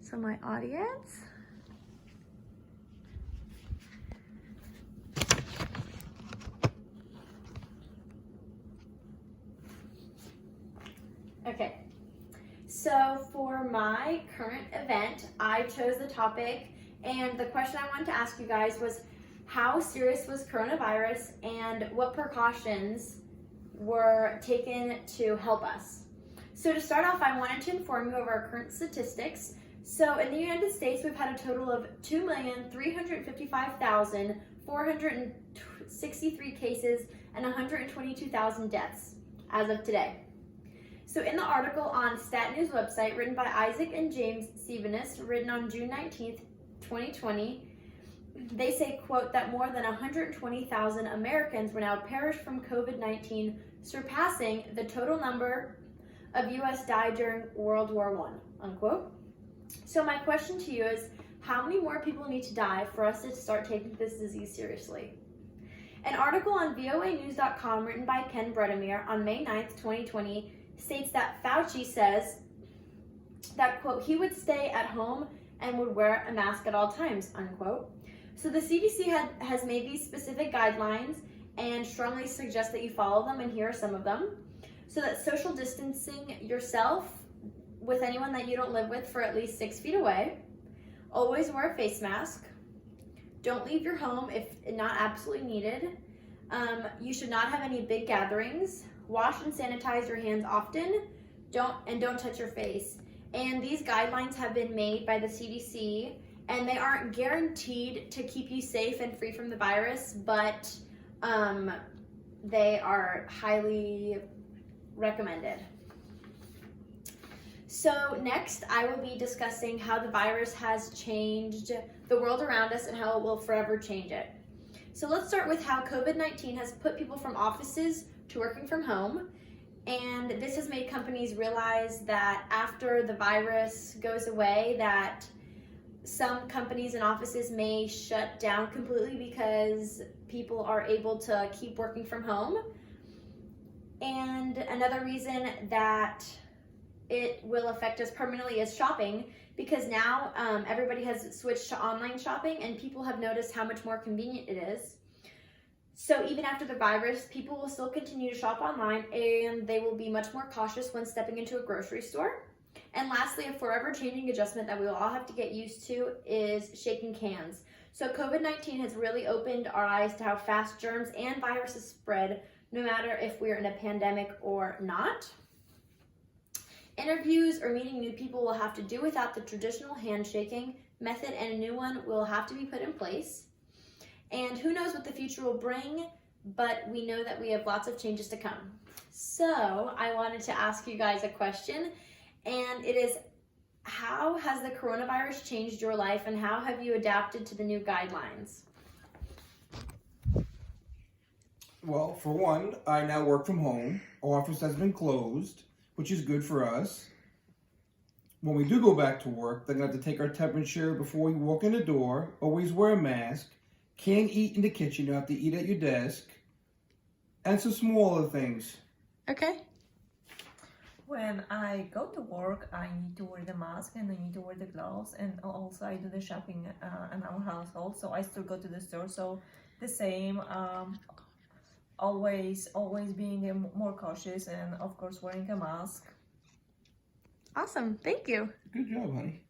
So my audience. Okay, so for my current event, I chose the topic, and the question I wanted to ask you guys was, how serious was coronavirus and what precautions were taken to help us? So to start off, I wanted to inform you of our current statistics. So in the United States, we've had a total of 2,355,463 cases and 122,000 deaths as of today. So in the article on Stat News website, written by Isaac and James Stevenus, written on June 19th, 2020, they say, quote, that more than 120,000 Americans will now perish from COVID-19, surpassing the total number of U.S. died during World War I, unquote. So my question to you is, how many more people need to die for us to start taking this disease seriously? An article on voanews.com written by Ken Bredemir on May 9th, 2020, states that Fauci says that, quote, he would stay at home and would wear a mask at all times, unquote. So the CDC has made these specific guidelines and strongly suggest that you follow them, and here are some of them. So that social distancing yourself with anyone that you don't live with for at least 6 feet away. Always wear a face mask. Don't leave your home if not absolutely needed. You should not have any big gatherings. Wash and sanitize your hands often. Don't touch your face. And these guidelines have been made by the CDC, and they aren't guaranteed to keep you safe and free from the virus, but they are highly recommended. So next, I will be discussing how the virus has changed the world around us and how it will forever change it. So let's start with how COVID-19 has put people from offices to working from home. And this has made companies realize that after the virus goes away, that some companies and offices may shut down completely because people are able to keep working from home. And another reason that it will affect us permanently is shopping, because now everybody has switched to online shopping, and people have noticed how much more convenient it is. So even after the virus, people will still continue to shop online, and they will be much more cautious when stepping into a grocery store. And lastly, a forever changing adjustment that we will all have to get used to is shaking hands. So COVID-19 has really opened our eyes to how fast germs and viruses spread, no matter if we're in a pandemic or not. Interviews or meeting new people will have to do without the traditional handshaking method, and a new one will have to be put in place. And who knows what the future will bring, but we know that we have lots of changes to come. So I wanted to ask you guys a question, and it is, how has the coronavirus changed your life, and how have you adapted to the new guidelines? Well, for one, I now work from home. Our office has been closed, which is good for us. When we do go back to work, they're going to have to take our temperature before we walk in the door. Always wear a mask. Can't eat in the kitchen. You have to eat at your desk. And some smaller things. Okay. When I go to work, I need to wear the mask and I need to wear the gloves, and also I do the shopping in our household, so I still go to the store. So the same, always being more cautious, and of course wearing a mask. Awesome. Thank you. Good job, honey.